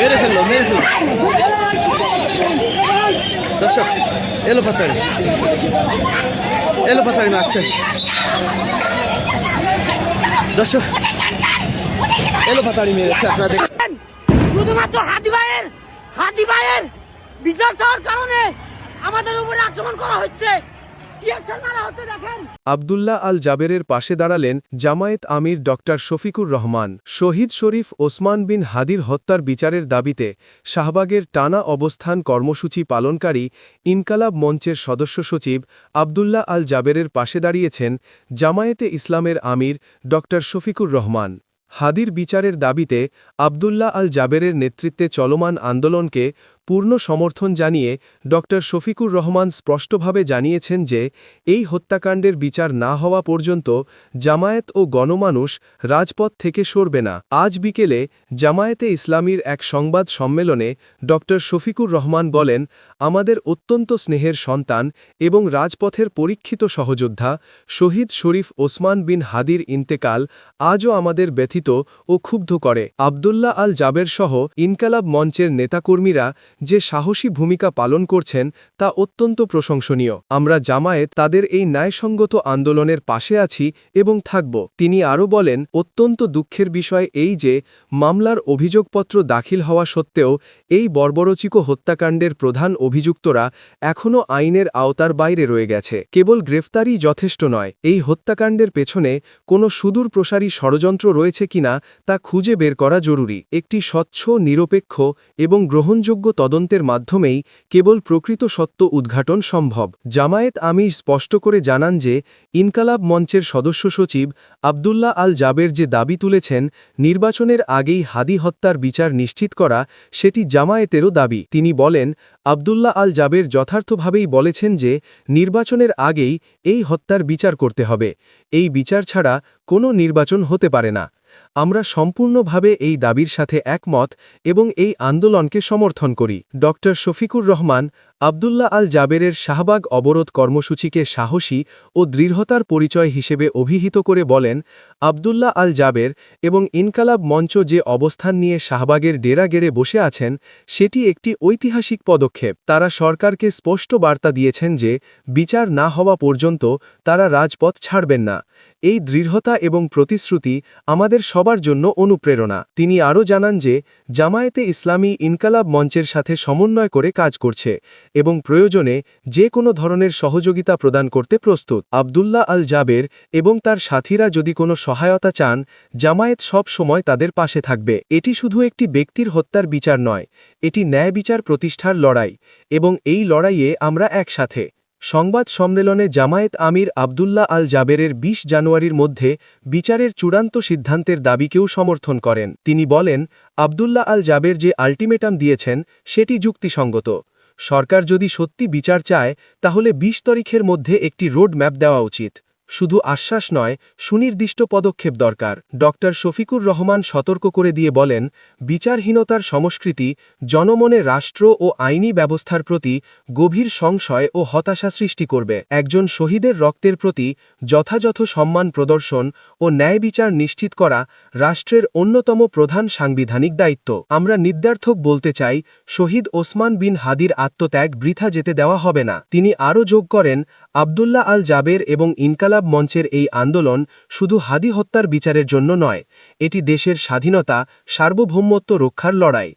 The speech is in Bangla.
মেরে ফেললো দর্শক এলো পাতাড়ি মারছে দর্শক এলো পাতাড়ি মেরেছে আপনারা দেখেন শুধুমাত্র হাদি ভাইয়ের বিচার চাওয়ার কারণে আমাদের উপরে আক্রমণ করা হচ্ছে। আব্দুল্লাহ আল জাবেরের পাশে দাঁড়ালেন জামায়াত আমির ডক্টর শফিকুর রহমান। শহীদ শরীফ ওসমান বিন হাদির হত্যার বিচারের দাবিতে শাহবাগের টানা অবস্থান কর্মসূচি পালনকারী ইনকালাব মঞ্চের সদস্য সচিব আব্দুল্লাহ আল জাবেরের পাশে দাঁড়িয়েছেন জামায়াতে ইসলামের আমির ডক্টর শফিকুর রহমান। হাদির বিচারের দাবিতে আব্দুল্লাহ আল জাবেরের নেতৃত্বে চলমান আন্দোলনকে পূর্ণ সমর্থন জানিয়ে ডক্টর শফিকুর রহমান স্পষ্টভাবে জানিয়েছেন যে এই হত্যাকাণ্ডের বিচার না হওয়া পর্যন্ত জামায়াত ও গণমানুষ রাজপথ থেকে সরবে না। আজ বিকেলে জামায়াতে ইসলামীর এক সংবাদ সম্মেলনে ডক্টর শফিকুর রহমান বলেন, আমাদের অত্যন্ত স্নেহের সন্তান এবং রাজপথের পরীক্ষিত সহযোদ্ধা শহীদ শরীফ ওসমান বিন হাদির ইন্তেকাল আজও আমাদের ব্যথিত ও ক্ষুব্ধ করে। আব্দুল্লাহ আল জাবের সহ ইনকালাব মঞ্চের নেতাকর্মীরা যে সাহসী ভূমিকা পালন করছেন তা অত্যন্ত প্রশংসনীয়। আমরা জামায়াত তাদের এই ন্যায়সঙ্গত আন্দোলনের পাশে আছি এবং থাকব। তিনি আরও বলেন, অত্যন্ত দুঃখের বিষয় এই যে মামলার অভিযোগপত্র দাখিল হওয়া সত্ত্বেও এই বর্বরচিক হত্যাকাণ্ডের প্রধান অভিযুক্তরা এখনও আইনের আওতার বাইরে রয়ে গেছে। কেবল গ্রেফতারই যথেষ্ট নয়, এই হত্যাকাণ্ডের পেছনে কোনো সুদূর প্রসারী ষড়যন্ত্র রয়েছে কিনা তা খুঁজে বের করা জরুরি। একটি স্বচ্ছ, নিরপেক্ষ এবং গ্রহণযোগ্য তদন্তের মাধ্যমেই কেবল প্রকৃত সত্য উদ্ঘাটন সম্ভব। জামায়াত আমির স্পষ্ট করে জানান যে ইনকালাব মঞ্চের সদস্য সচিব আব্দুল্লাহ আল জাবের যে দাবি তুলেছেন নির্বাচনের আগেই হাদি হত্যার বিচার নিশ্চিত করা, সেটি জামায়াতেরও দাবি। তিনি বলেন, আব্দুল্লাহ আল জাবের যথার্থভাবেই বলেছেন যে নির্বাচনের আগেই এই হত্যার বিচার করতে হবে। এই বিচার ছাড়া কোনো নির্বাচন হতে পারে না। আমরা সম্পূর্ণভাবে এই দাবির সাথে একমত এবং এই আন্দোলনকে সমর্থন করি। ডক্টর শফিকুর রহমান আব্দুল্লাহ আল জাবেরের শাহবাগ অবরোধ কর্মসূচিকে সাহসী ও দৃঢ়তার পরিচয় হিসেবে অভিহিত করে বলেন, আব্দুল্লাহ আল জাবের এবং ইনকালাব মঞ্চ যে অবস্থান নিয়ে শাহবাগের ডেরা গেড়ে বসে আছেন সেটি একটি ঐতিহাসিক পদক্ষেপ। তারা সরকারকে স্পষ্ট বার্তা দিয়েছেন যে বিচার না হওয়া পর্যন্ত তারা রাজপথ ছাড়বেন না। এই দৃঢ়তা এবং প্রতিশ্রুতি আমাদের সবার জন্য অনুপ্রেরণা। তিনি আরও জানান যে জামায়াতে ইসলামী ইনকালাব মঞ্চের সাথে সমন্বয় করে কাজ করছে এবং প্রয়োজনে যে কোনো ধরনের সহযোগিতা প্রদান করতে প্রস্তুত। আব্দুল্লাহ আল জাবের এবং তার সাথীরা যদি কোনো সহায়তা চান, জামায়াত সব সময় তাদের পাশে থাকবে। এটি শুধু একটি ব্যক্তির হত্যার বিচার নয়, এটি ন্যায় বিচার প্রতিষ্ঠার লড়াই এবং এই লড়াইয়ে আমরা একসাথে। সংবাদ সম্মেলনে জামায়াত আমির আব্দুল্লাহ আল জাবেরের ২০ জানুয়ারির মধ্যে বিচারের চূড়ান্ত সিদ্ধান্তের দাবিকেও সমর্থন করেন। তিনি বলেন, আব্দুল্লাহ আল জাবের যে আল্টিমেটাম দিয়েছেন সেটি যুক্তিসঙ্গত। সরকার যদি সত্যি বিচার চায় তাহলে ২০ তারিখের মধ্যে একটি রোড ম্যাপ দেওয়া উচিত। শুধু আশ্বাস নয়, সুনির্দিষ্ট পদক্ষেপ দরকার। ডক্টর শফিকুর রহমান সতর্ক করে দিয়ে বলেন, বিচারহীনতার সংস্কৃতি জনমনে রাষ্ট্র ও আইনি ব্যবস্থার প্রতি গভীর সংশয় ও হতাশা সৃষ্টি করবে। একজন শহীদের রক্তের প্রতি যথাযথ সম্মান প্রদর্শন ও ন্যায় বিচার নিশ্চিত করা রাষ্ট্রের অন্যতম প্রধান সাংবিধানিক দায়িত্ব। আমরা নির্দ্বার্থক বলতে চাই, শহীদ ওসমান বিন হাদির আত্মত্যাগ বৃথা যেতে দেওয়া হবে না। তিনি আরও যোগ করেন, আব্দুল্লাহ আল জাবের এবং ইনকালাব মঞ্চের এই আন্দোলন শুধু হাদি হত্যার বিচারের জন্য নয়, এটি দেশের স্বাধীনতা, সার্বভৌমত্ব রক্ষার লড়াই।